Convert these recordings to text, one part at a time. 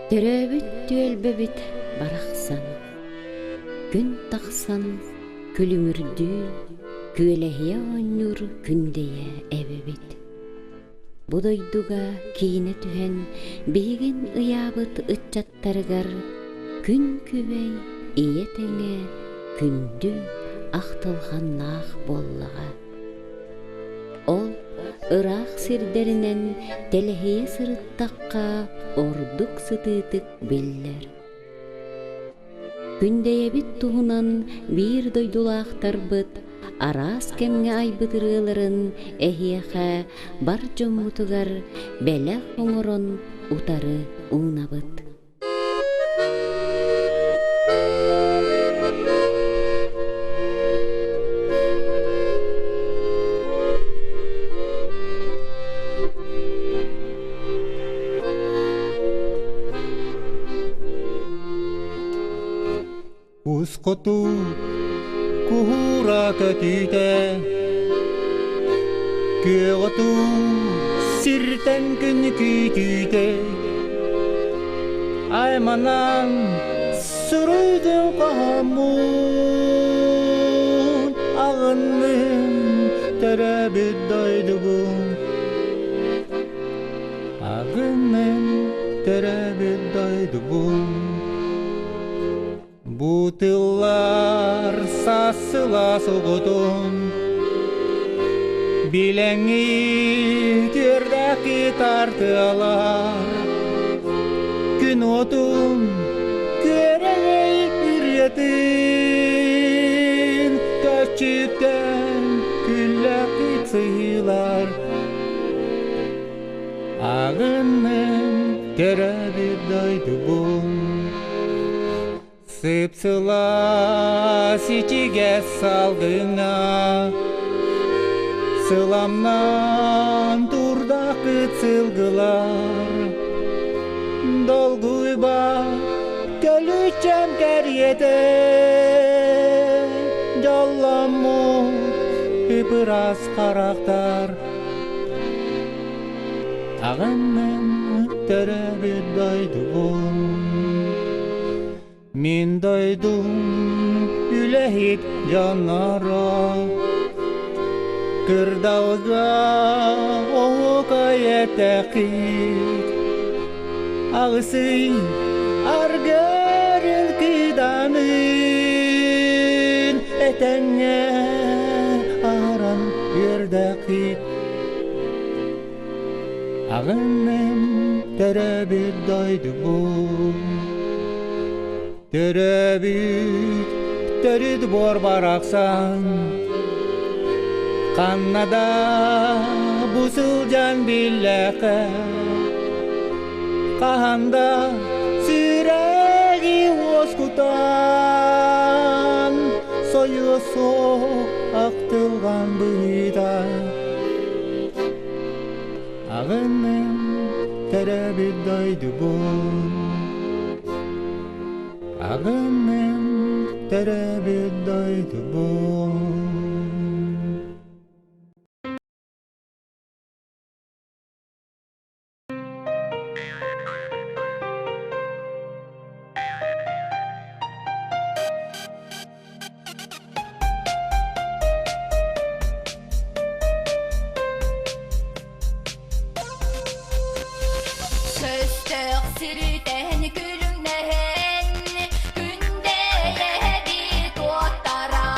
Төрөөбүт түөлбэбит барахсан, күн тахсан, күлүмүрдүү, күөлэһийэ оонньуур Күндэйэ эбебит. Будойдуга кийине түһэн биигин ыяабыт ытчаттарыгар күн күбэй ие теңе күндү ахтылганнаах боллага. Ол ыраах сирдеринен телэһийэ сырыттакка ордук сытыытык биллер. Күндэйэбит туһунан биир дойдулаахтарбыт араас кэмҥэ айбыт ырыаларын эһиэхэ бар дьоммутугар бэлэх оҥорон утары уунабыт. Uskotu kuhura kötüte Kyotu sirten gün kütüte Aymanan sürüdüm kahamun Ağınım terabit doydugum Ağınım terabit doydugum Бутыллар сасыла соғытын Билеңі кердәкі тарты алар Күн отын көрәңей үретін Көчіптен күлләкі цыйлар Ағының терәбіп дайды бұл Сыпсыла сичиге салгыңа Сыламнан турдақы цылгылар Долгуйба көлүчем кәрьеті Жалламу үпірас қарақтар Ағынным төрөбүт дойдугум Min doydum үлэһит дьоннордоох Кырдалга оокайэтэхит Агысый аргэрин кыданын Этэҥэ аран үрдэхит Агынным төрөбүт дойдугум Төрөөбүт төрүт бор барахсан Каннада бусылжан биллэхэ Каханда сүрэги оскутан Союсо актылган быйда Агынным төрөөбүт дойдугум Ағынным төрөбүт дойдугум Сөстөк сиритен күлүңнэһэн Күндэйэбит оттара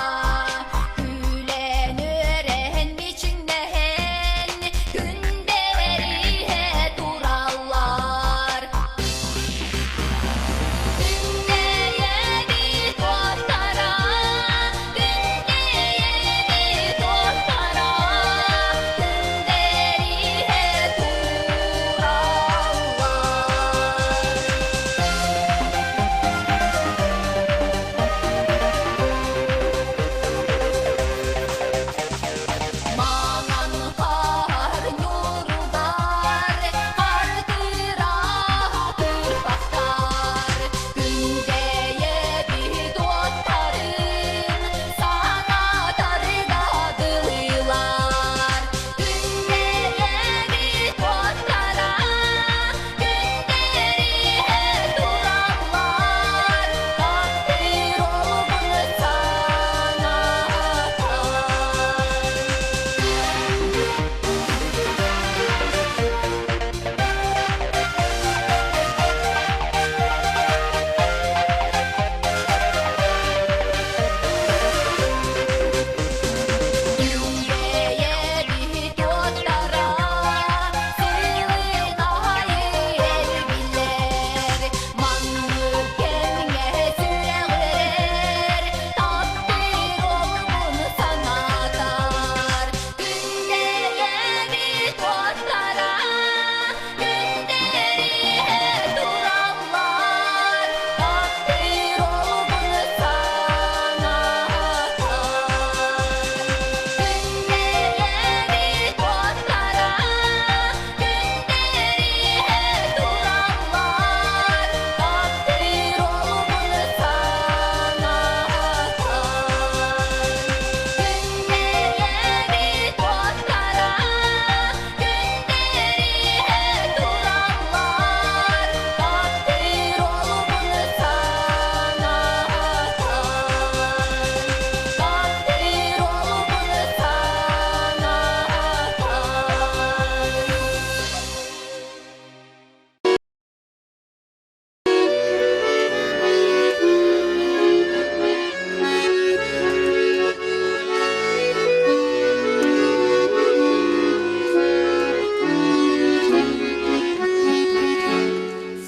Күлэнүөрэн мичиңнэһэн Күндэриһэ тураллар Күндэйэбит оттара Күндэйэбит оттара Күндэриһэ тураллар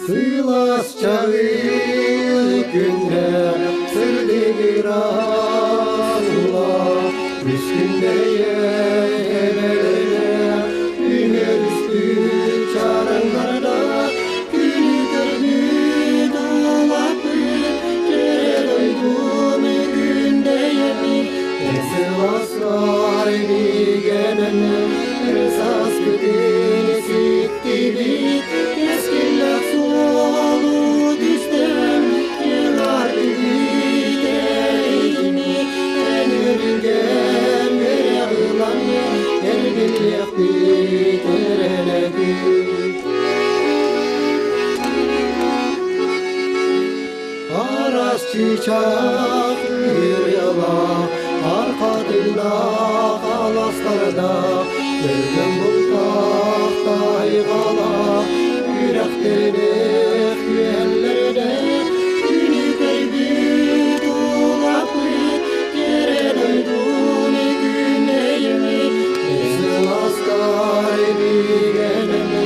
сыйлас чагы күндө сырдыгы разыла үч күндейе үнөр үстү чараңдарда күнү төрүт улатып кередойдун күндэйэми сыйласкар бигенен ырсас күтүн ситтибит кескилек солу түстем егардыбитейни энүрген берегылан эргиллекти тереледи арас чычак ырыала аркадында каластарда көргөн бултактай кала үрөктөрдөөх күөллэрдээх күндэйэбит улатып кередойдун күндэйэми сыйласкар бигенеме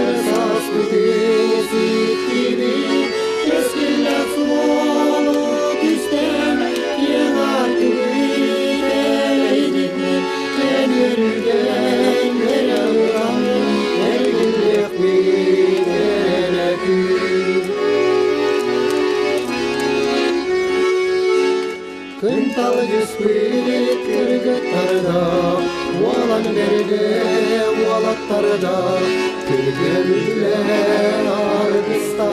ырсас күтүн ситтибит кескилек солу түстем егардыбитейдини энүрген берегылан эргиллекти тереледи күн талы жүспүт кыргыттарда уалан берде уалаттарда күлгөнүле аргыста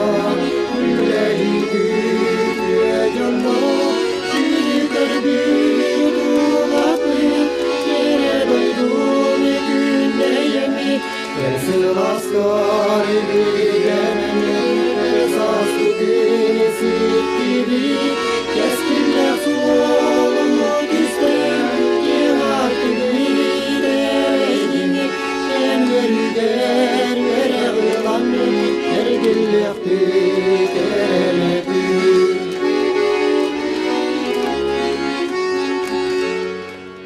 үлэһит түөлбэбит төрүттэммитэ улатып кередойдун күндэйэми сыйласкар бигенеме ырсас күтүн ситтибит кескилек солу түстем егардыбитейдини энүрген берегылан эргиллекти тереледи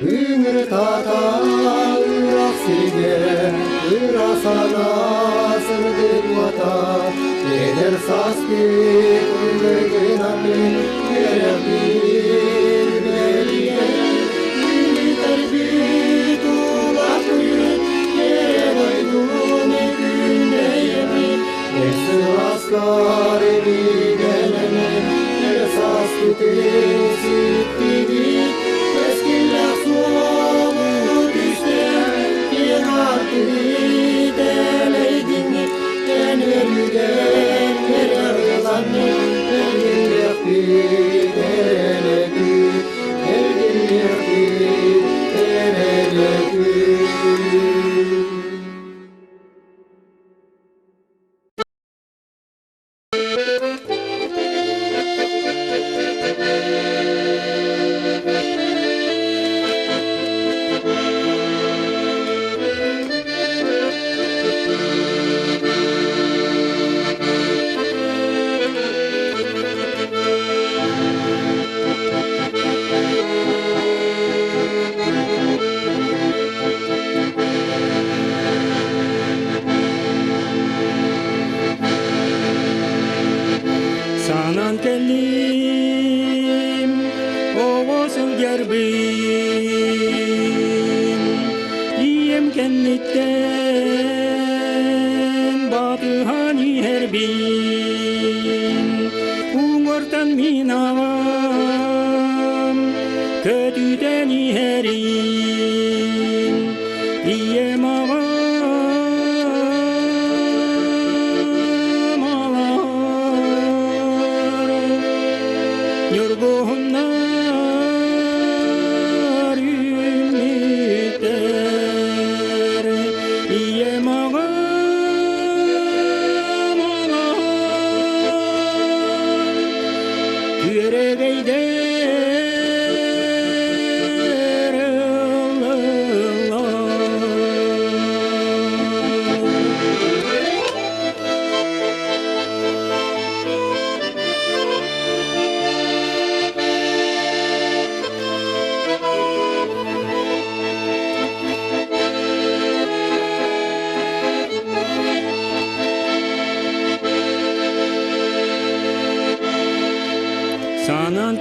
Үңір тата ырак сирге ырасана сырдык вата едер саспи күндөгүнами керебир белге күндэйэбит улатып кередойдун күндэйэми сыйласкар бигенеме ырсас күтүн ситтибит кескилек солу түстем егардыбитейдини энүрген берегылан эргиллекти тереледи эргиллекти тереледи Санан келим оғосыл гербим ием кенниттен батыхани хербим уңортан мин ағам көтүтени херим ием ағам Yorgunlar ümitler İyem ağam ağam Küre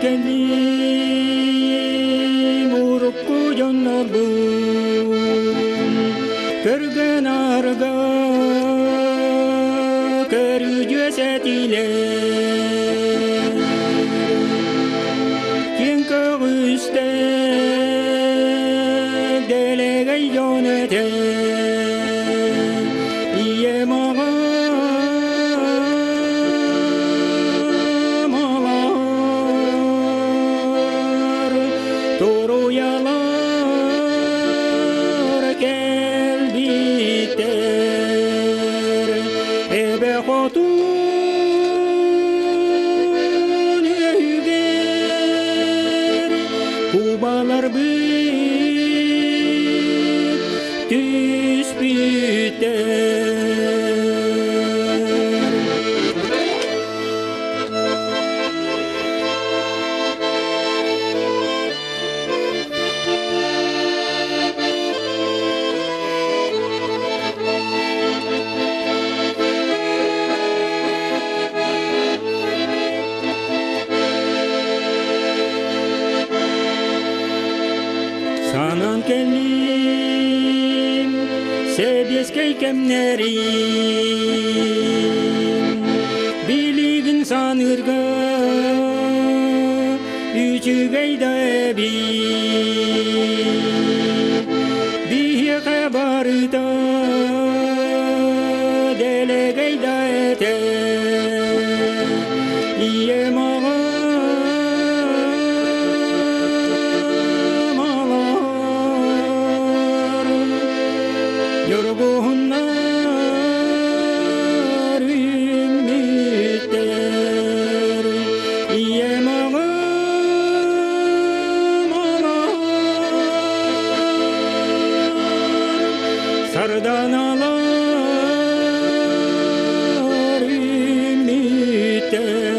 келим урукку дьоннордоох көргөн арга көрүжө сетиле кең көгүстө делегей жонете ие мага малар туруялар келбиттер эбе хотун үйгер кубалар бит түспүттер санан келим себескей кемнерим билигин санырга үтүө-мааны бие барыта делегей даэте ие мага малар yorgunlar ümitler ие мага малар сарданалар ümitler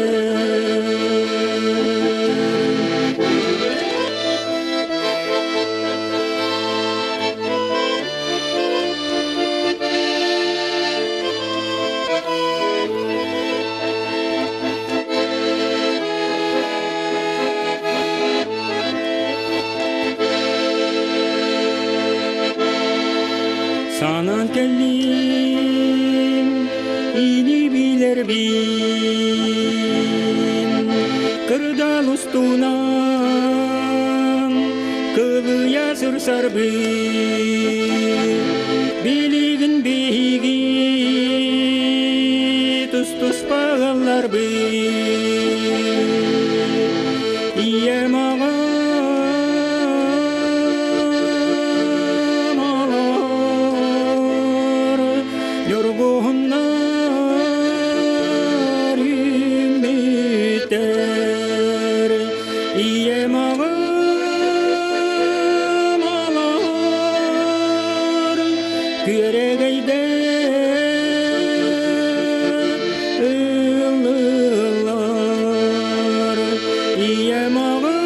санан келим ини билер бин кырдал устунан кылыя сырсарбы билигин биги тус-туспагалларбы ие мага малар yorgunlar ümitler ие мага малар күөрегейде ыллар ие мага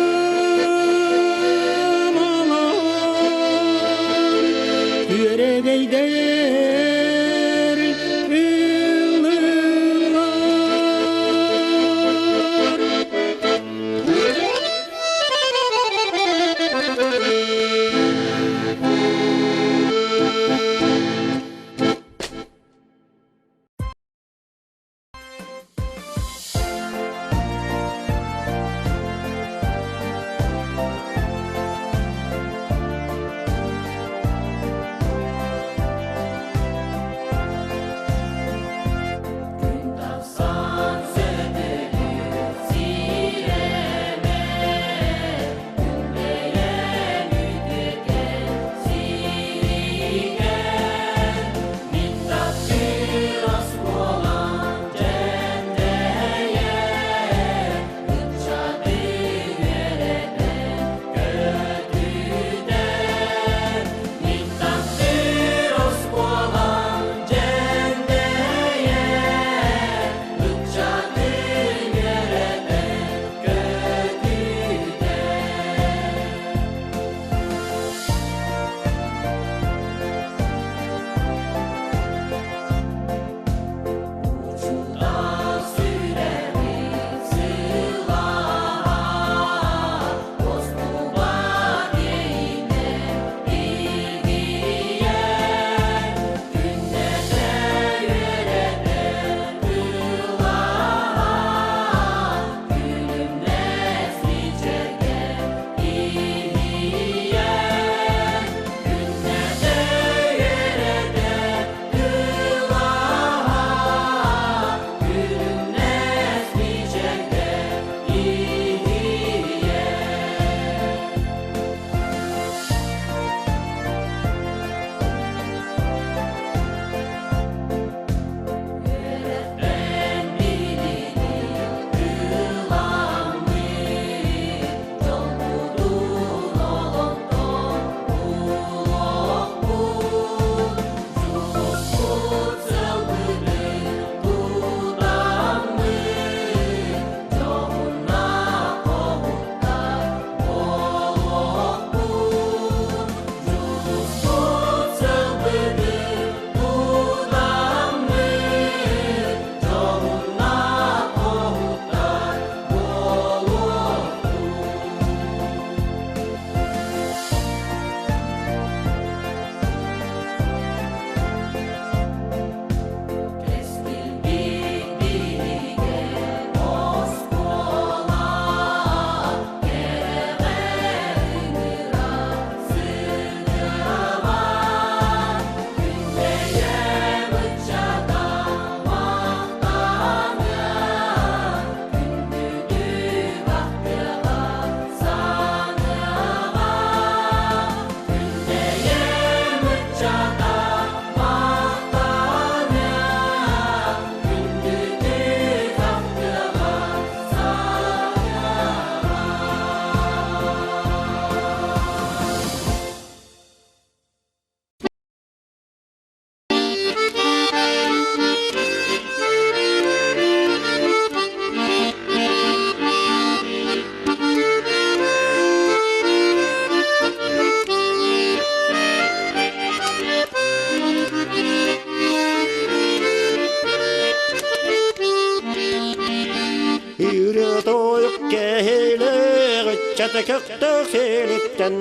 Çatı köktük selitten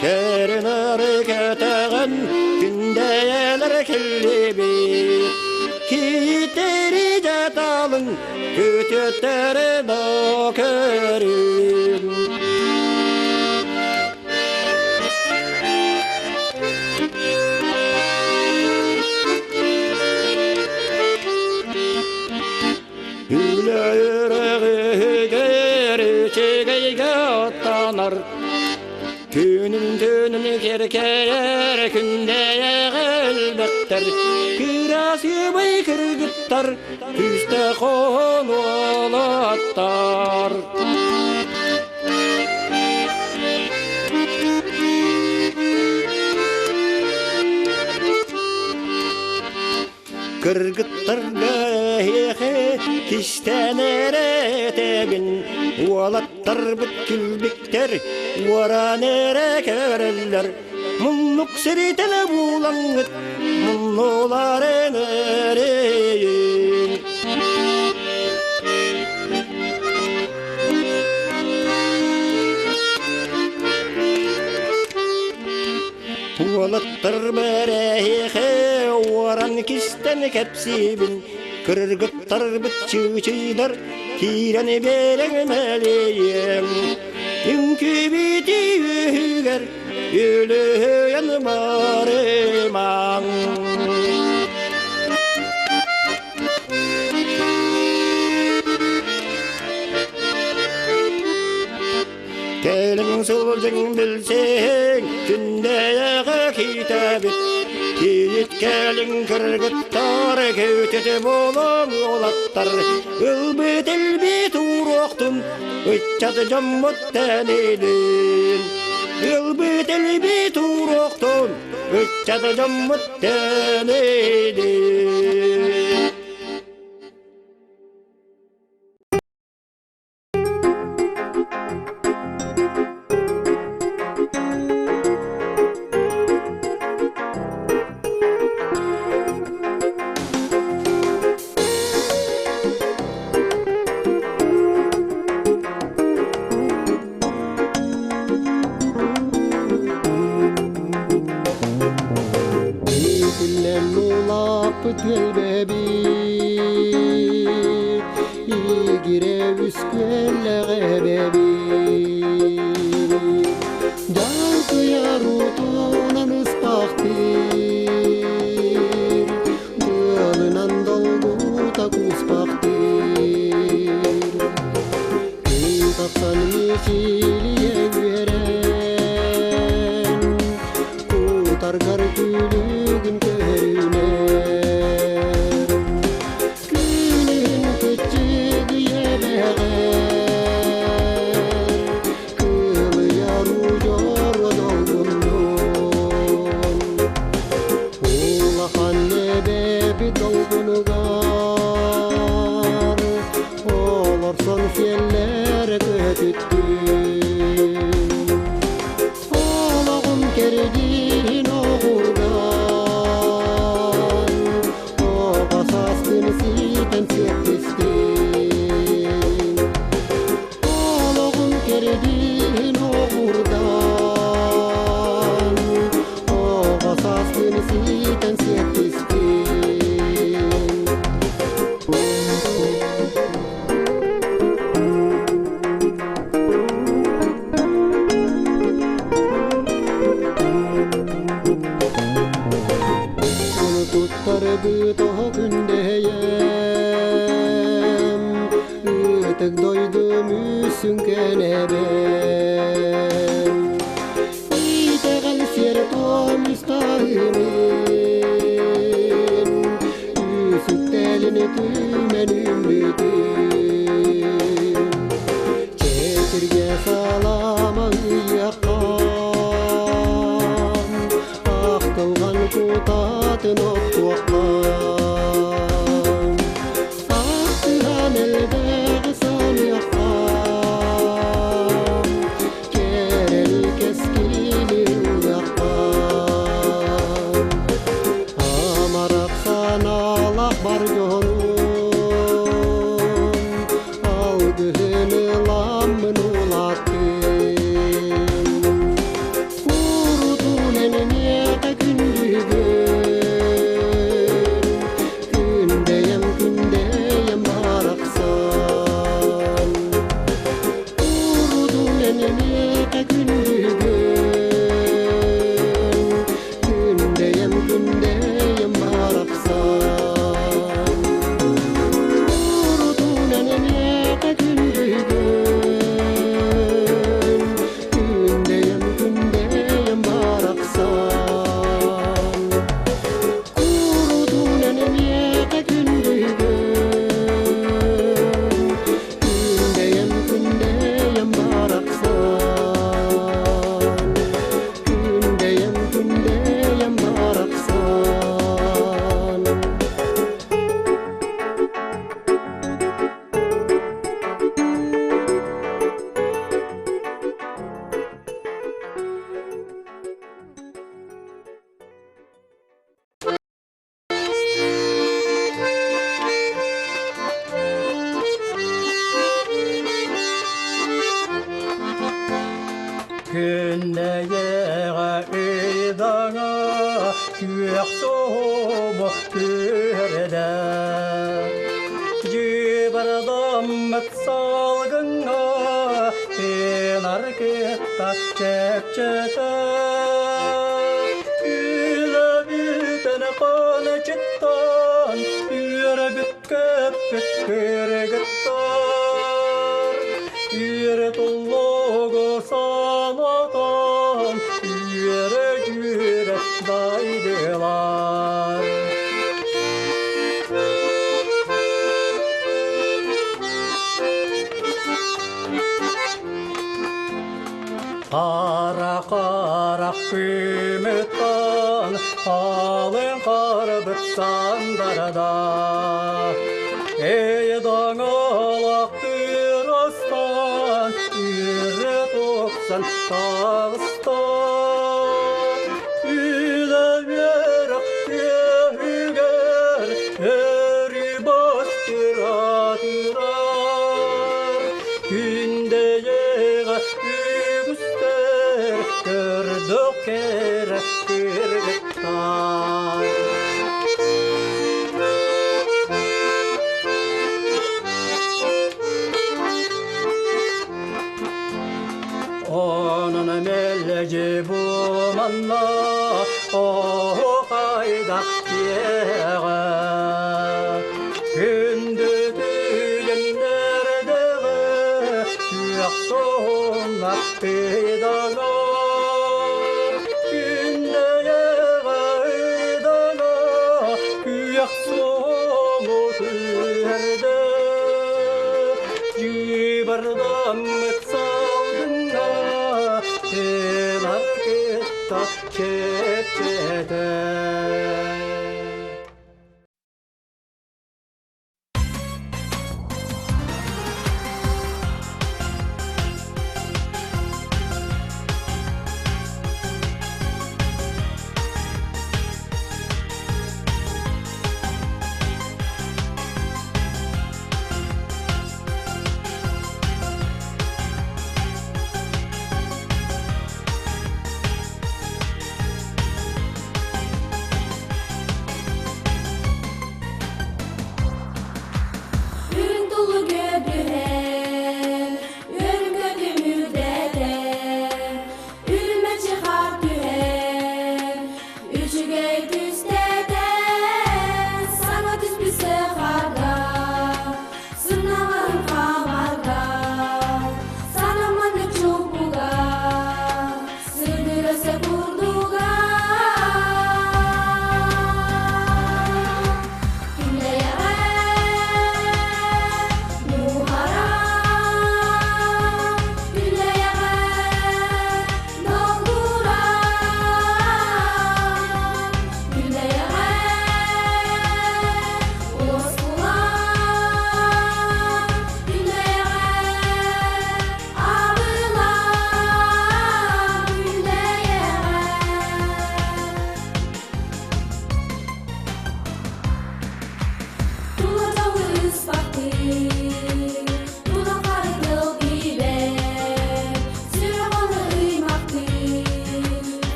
Körünür kötüğün Күндэйэлэр келлебит Хитери жаталын Күтөттөрүн көрүм Күнүн керкер күндэйэ элбеттер Кырасыбай кыргыттар Күстө конолаттар Кыргыттар нэһилиэгэ кистенере тебин Уалаттарбыт күлбиктер Уаранере көреллер Муннук сирителе булаңыт Муннуларын эрейин Уалаттар бэрэхэ Уаран кистен кепсибин Кыргыттарбыт чычыйлар Кирен береңмелейем Үңкі бити үйгер Үлөйен барымаң Келің сылжың білсең Күндэйэгэ китебит Киит келің кыргыттар Көтеті болың олаттар Үлбіт элбит уроқтын Үтчаты жаммыт тәнедін Үлбіт элбит уроқтын Үтчаты жаммыт тәнедін түөлбэбит үтүө-мааны жалты ярутунан ыспактыр дылынан долгута куспактыр күн тапсан нэһилиэгэ берен кутаргар күлүгүн көрүнер күнүн көчүгү Төрөөбүт Күндэйэм үтүк дойдум үсүнкенебем итегал сер томистаймен үсүттелини түмен үмүтүм чечирге саламаң яккан актылган кутатын оттуаккан актыган элбеги сан яккан керел кескили яккан амарак саналак бар жонун алдыгыны ламын улаттым Күндэйэға ыйдаңа күйек соомы көрді. Жибардаммыт салгыңа тенар кетта чепчеті. Үлэбитін қаны чыттан түрөөбүт-үөскээбит кыргыттар. Үйрі тұллығы санатан үйрі жүрі дайдылар. Қара күміттан қалың қарбыт сандарда. Даңалақ түрастан үйрі тоқсан тағыстан. Үлэберек тегер өрі бастыра тұрар. Күндэйэға үгістер көрдік керек кыргыттар. Onun meleci bu manna o kayda yeğe. Gündü tüyenlerde küyak sonuna peydaga. Күндэйэға ыйдаңа küyak sonu tüerdi. Жибардаммыт салгыңа тенар кетта чепчеті.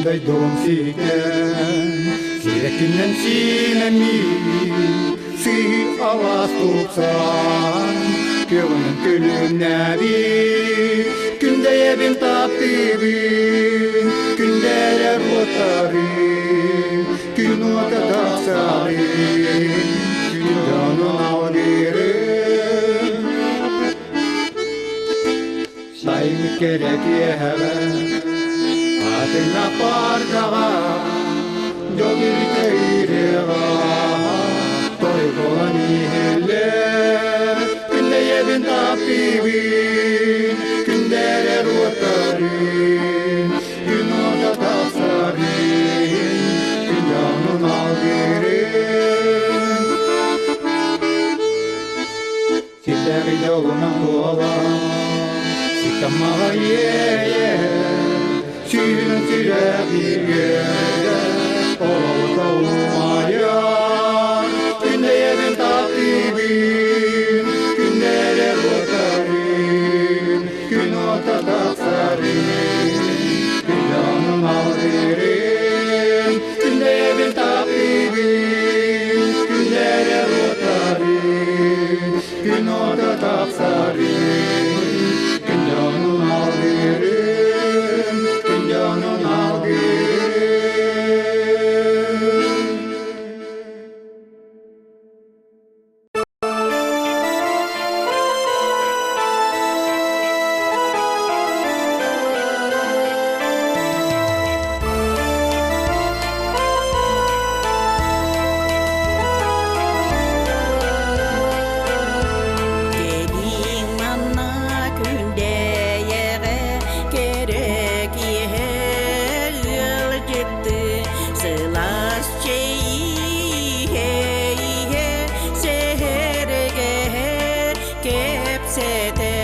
дойдуум сиитэн сирекиннен синеми сый алаас тупсан көвүнүн күлүннәби күндэйэбин таптыбын күндэрэр отарын күн ота тапсарын күндөнүн алдырын саймы керек ехәбә атына паркага жогиртейрега тойголан иһиллер күндэйэбин таптыбын күндэрэр отарын күн ота тапсарын күндөнүн алдырын ситтәги жолунан туалам ситтамага ие сүйүнүн сирәгиге ололута умаяр күндэйэбин таптыбын күндэрэр отарын күн ота тапсарын күндөнүн алдырын күндэйэбин таптыбын күндэрэр отарын күн ота тапсарын күндөнүн алдырын күндөнүн алдырын Келин манна күндэйэгэ керек ел жетти сылас чейхе сехереге кепсете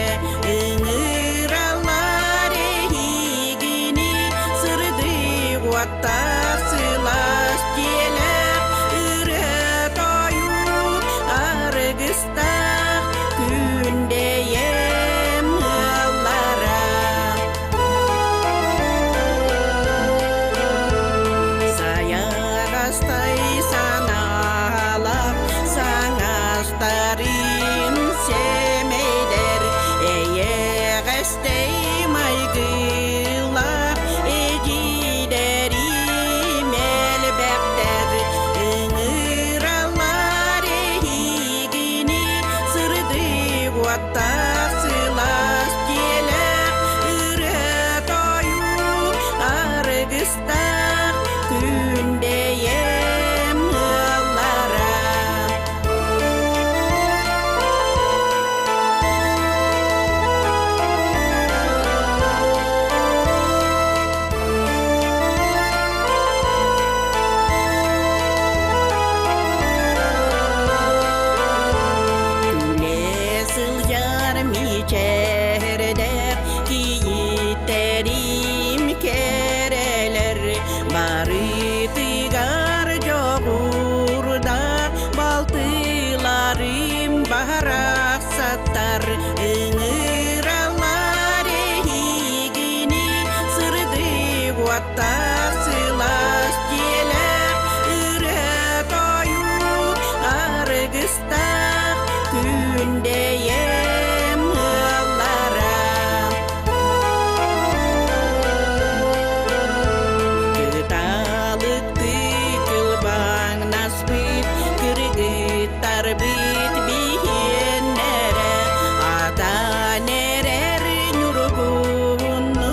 ырыалара хигини сырды ватта сылас келе ыры тою арыгыста Күндэйэм ырыалара саягастай саналап саңастарын семейдер эйегестей майгылап эжидери мелбектер ырыалара хигини сырды ватта сылас келе ыры тою арыгыста Күндэйэм ырыалара Күлесыл жар мичерде кийиттерим керелер бары тыгар жогурда балтыларым барахсаттар ырыалара хигини сырды ватта сылас келе ыры тою арыгыста Күндэйэм ырыалара кыталыкты кылбаңнаспыт кыргыттарбыт биһиэннере ата нерер нюргунну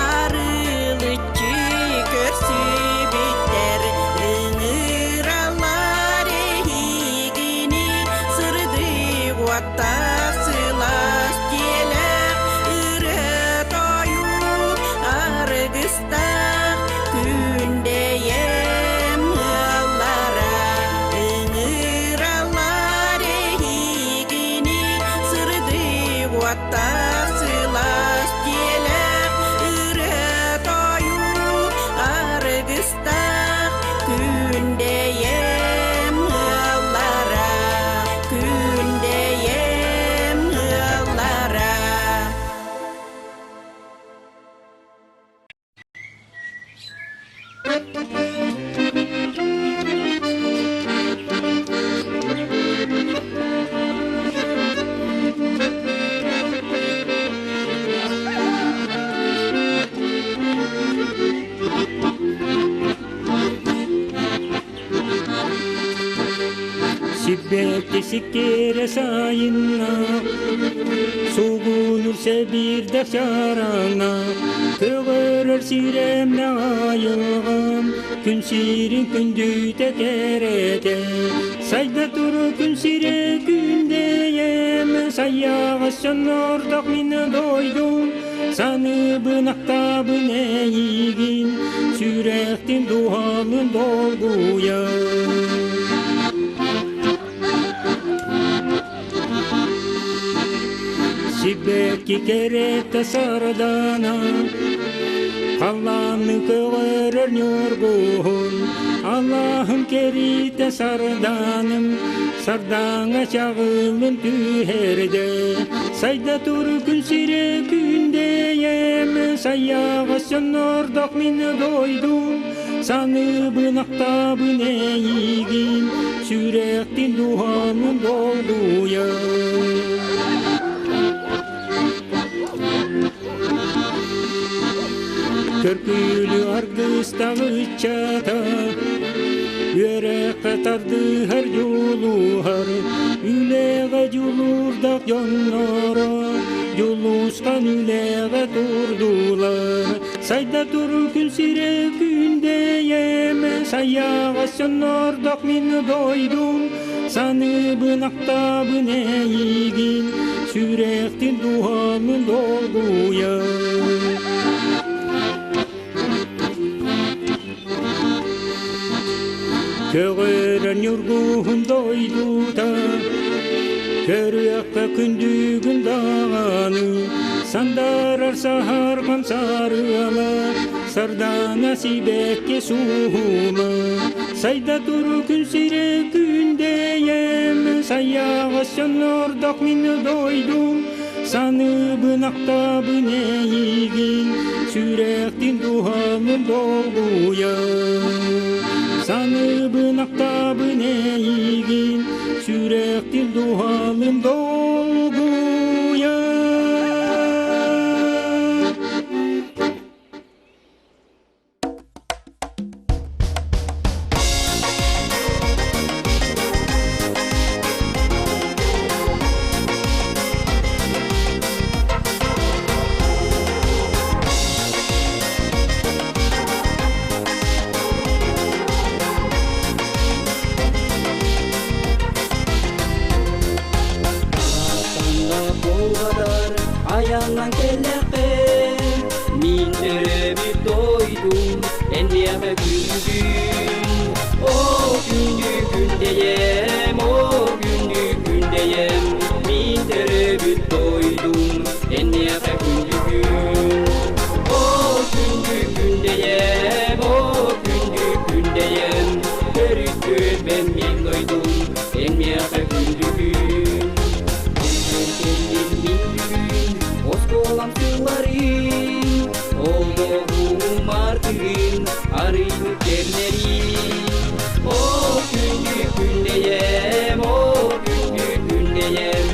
арылыччы көрсүбүттер ырыалара хигини сырды ватта сылас келе ыры тою арыгыста Күндэйэм ырыалара ырыалара хигини сырды ватта сылас келе ыры тою арыгыста Күндэйэм ырыалара Күндэйэм ырыалара Сибекке сиккере сайынна, сугунурсе бирде шараңна, көгөрөр сиремне айылгам, күн сирин күндүйте керете. Сайда туру күн сире күндэйэм, саяга дьоннордоох мини дойдум, саны бынактабын эйигин, сүректин дуалын долгуя. Сибекки керетте сардана, қаланы көгөрөр нёргун, Аллахым керите сарданым, сардаңа чагылын түйерде. Сайда туру күн сире күндэйэм, саяга дьоннордоох мини дойдум, саны бынактабын эйигин, сүректин дуалын долгуя. Көркүлү ардыстагы чата, үрек катарды хар жулухар, үлэһэ жулурдак дьонноро, жулускан үлэһэ турдулар. Сайда туру күн сире күндэйэм, саяга дьоннордоох мини дойдум, саны бынактабын эйигин, сүректин дуалын долгуя. Көгөрөр нёргун дойдута, көрөккө күндүгүн даганы, сандарар сахарган сарыала, сардана сибекке суула. Сайда туру күн сире күндэйэм, саяга дьоннордоох мини дойдум, саны бынактабын эйигин, сүректин дуалын долгуя. Саны бынактабын эйигин, сүректин дуалын долгуя. Аяннан келеқе, мин төрөөбүт дойдум, эннияға күндүгүн. О күндү күндэйэм, о күндү күндэйэм, мин төрөөбүт дойдум, эннияға күндүгүн. О күндү күндэйэм, о күндү күндэйэм, төрүттэммитэ мин дойдум, эннияға күндүгүн. Осколам сыларин, олдоғум артырин, арыйбыт кернерин. О күндү күндэйэм, о күндү күндэйэм,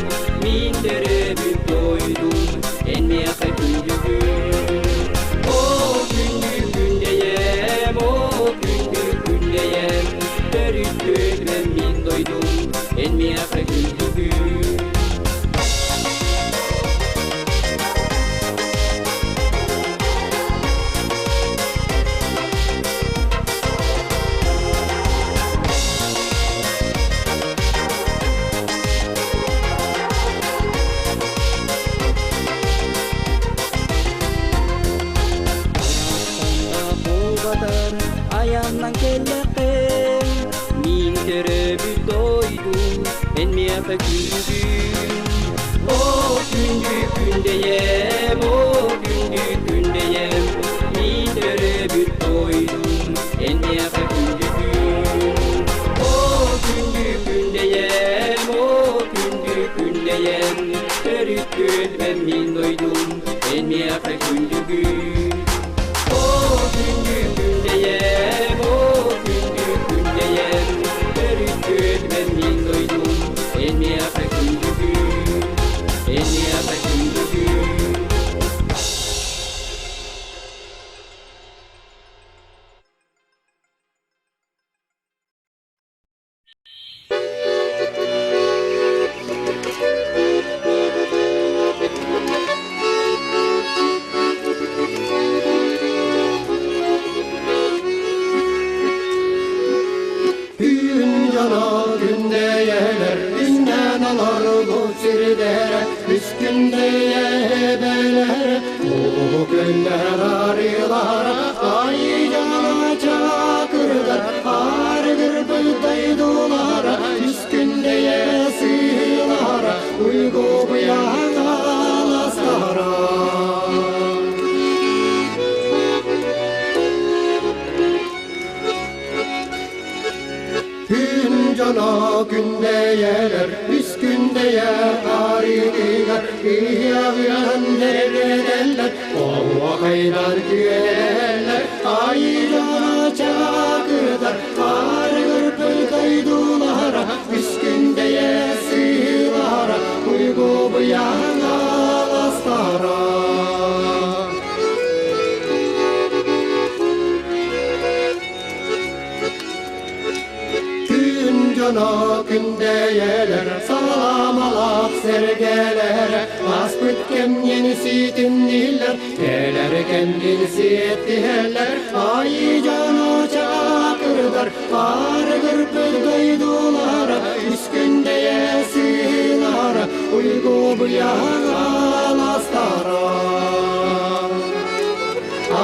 мин төрөөбүт дойдум, эннияға күндүгүн. О күндү күндэйэм, о күндү күндэйэм, төрүттэммитэ мин дойдум, эннияға күндүгүн. Аяннан келеқе, мин төрөөбүт дойдум, эннияға күндүгүн. О күндү күндэйэм, о күндү күндэйэм, мин төрөөбүт дойдум, эннияға күндүгүн. О күндү күндэйэм, о күндү күндэйэм, төрүттэммитэ мин дойдум, эннияға күндүгүн. О күндү күндэйэм, о күндү күндэйэм, төрүттэммитэ мин дойдум, эннияға күндүгүн, эннияға күндүгүн. Күндэйэбелер күөллэр арыалара айжана чакырдар аргырбыт дойдулаахтара Күндэйэ сыйлара уйгу буяга аластара Jana Күндэйэлер Күндэйэ арыалар ияган дерелер Оохайдар күөлэлер айжана чакырдар аргырбыт дойдулаахтара Күндэйэ сыйлара уйгу буяга аластара Jana Күндэйэлер саламалап сергелер Аспыт кэмңэн ситиннилер Элер кэмңэн сиеттиэлер Ай жана чакырдар аргырбыт дойдулаахтара Күндэйэ сыйлара уйгу буяга аластара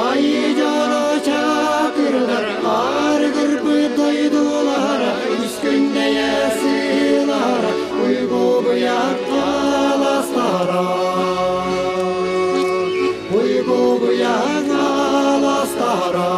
Ай жана чакырдар аргырбыт дойдулаахтара Күндэйэ сыйлара уйгу буяга аластара уйгу буяга аластара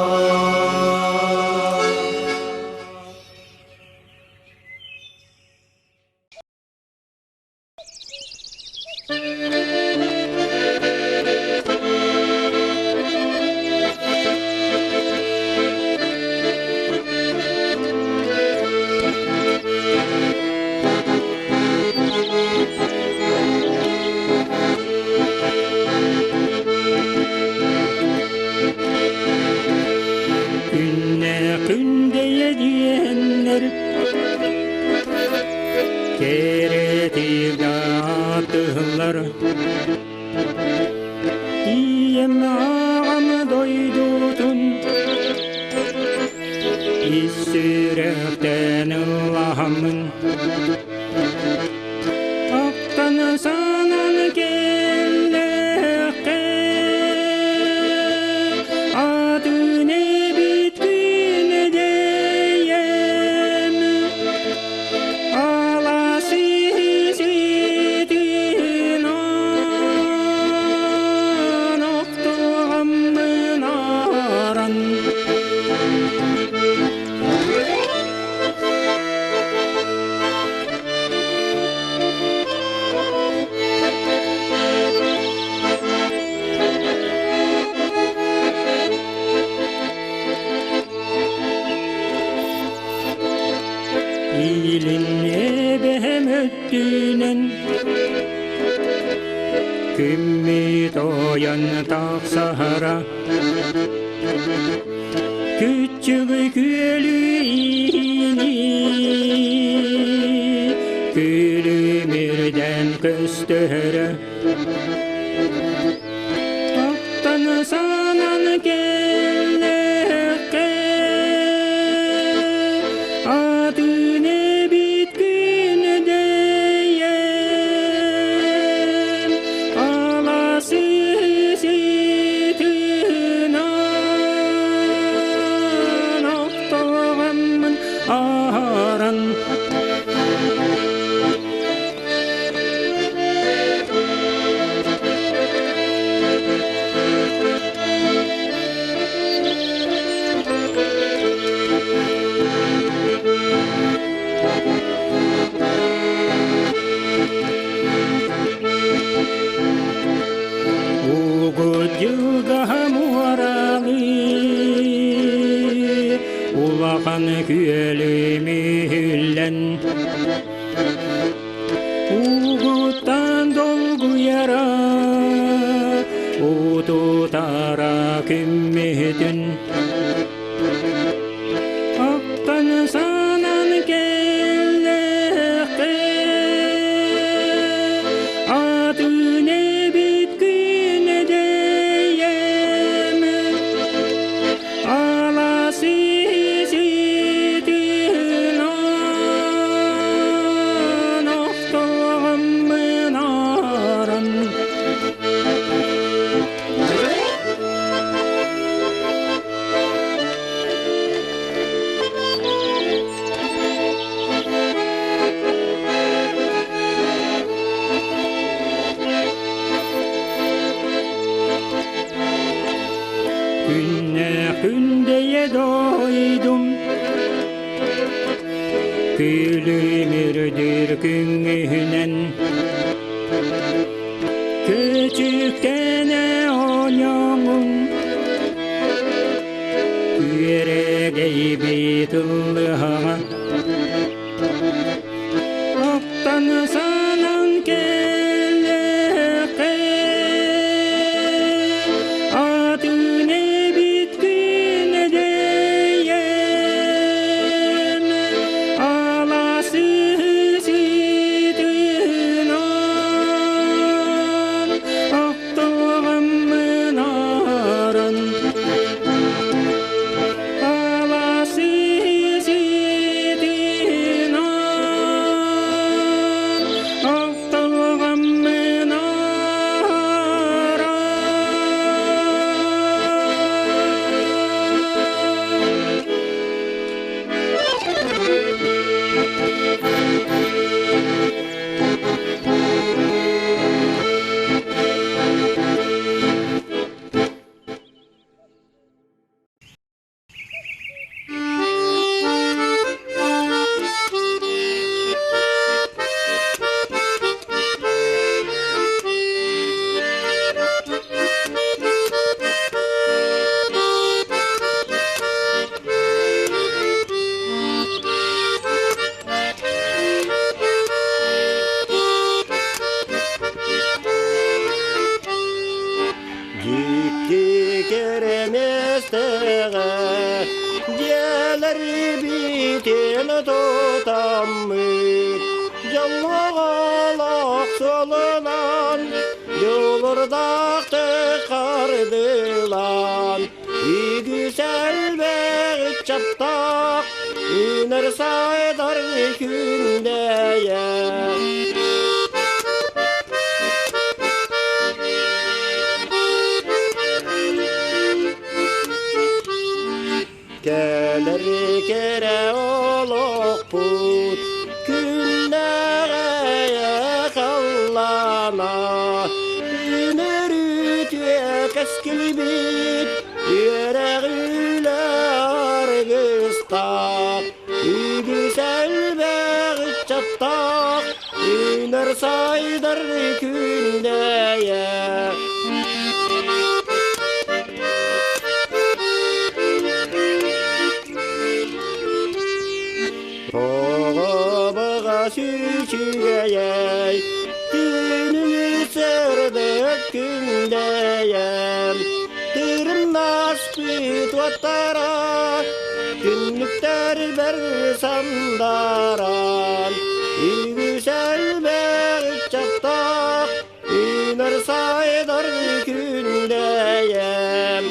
Күндэйэ диэннер керетига атылар Ием ағам дойдутун Иссүректен ылламын Ақтан санан келлекке Күндэйэбит Күндэйэм аласы сетинан оқтоғаммын аран Илинне бэхэм өттүнен Күмми тоян тақсара Күччүг күөлүини Күлүмүрден көстөрө Ақтан санан келлекке Күндэйэбит Күндэйэм аласы сетинан оқтоғаммын аран Улахан күөлүмүллен Угуттан долгу яра Утутара күммүтүн Ақтан санан келлекке Күндэйэбит Күндэйэм аласы сетинан оқтоғаммын аран бире дойдум күлүмүрдүр күңүнен küçüktene oynamın kürekeyebit ıllığa Aktan sanan kelleqe atınebit Күндэйэм alası sütünan aktığımın arın alası sütünan aktığımın Дикки кереместеге диэлер битен тотаммыт Жаллагалак солынан дьоннордоох кардылан Игүсэлбэт чаптак үнер сайдар Күндэйэ Keler kere olok put Күндэйэ kallana Üner ütüө-maаны Yörek üler Ügüselbek çattak Üner saydar Күндэйэ Toğabığa süçügeyey Dünümü sürdük Күндэйэм Tırnas büt vatara Günlükler ber sandaran Ügüselbek çattak Üner saydar Күндэйэм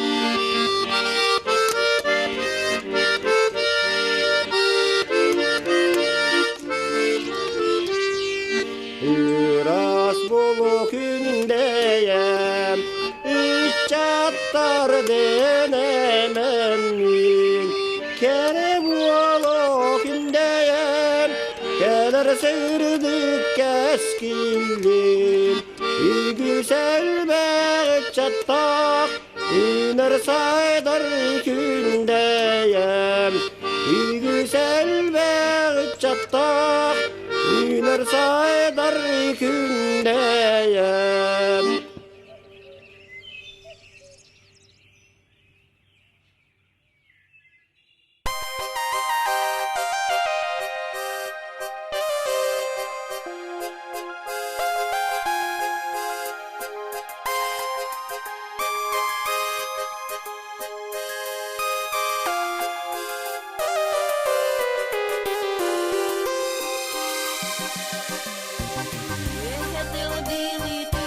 Üras bolu Күндэйэм Üç attar denememin Kere bolu Күндэйэм Keler sürdük keskildim Ügüselbek çattak Üner saydar Күндэйэм Ügüselbek çattak Üner saydar Күндэйэм Ехать билый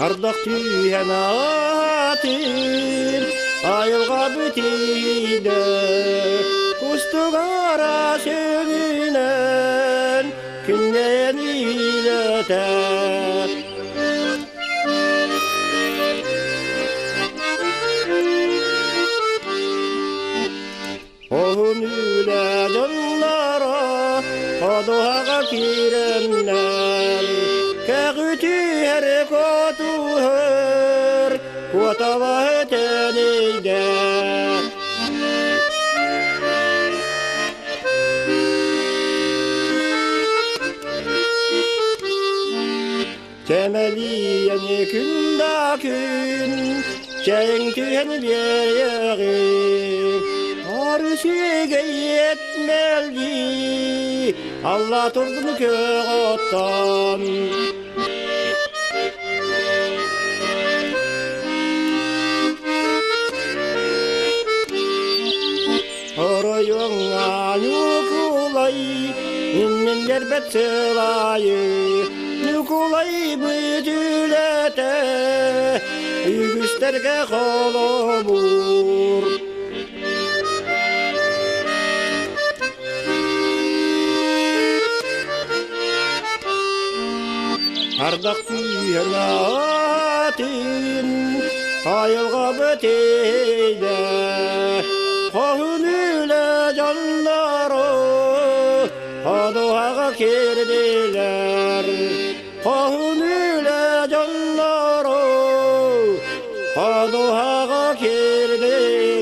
Ардақ түйен атыр, айылға бүтейді, құстық ара сөнінен, күннен үйлетер. Оғын үләдің Odohaga kiremler Kağıtır kotuhur Kotava eteneyde Temeliyeni künda kün Çayın tühen bereği Arşıge yetmeldi Allah turdunu köğüttan Orayonga Nikolay İnmin yerbet sılayı Nikolay bütülete Ügüsterge kolobur Ardak tüyene atin Ayılga büteyde Kohun üle canları Kadohaga kirdiler Kohun üle canları Kadohaga kirdiler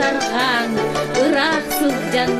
Targan, ıraq sızcan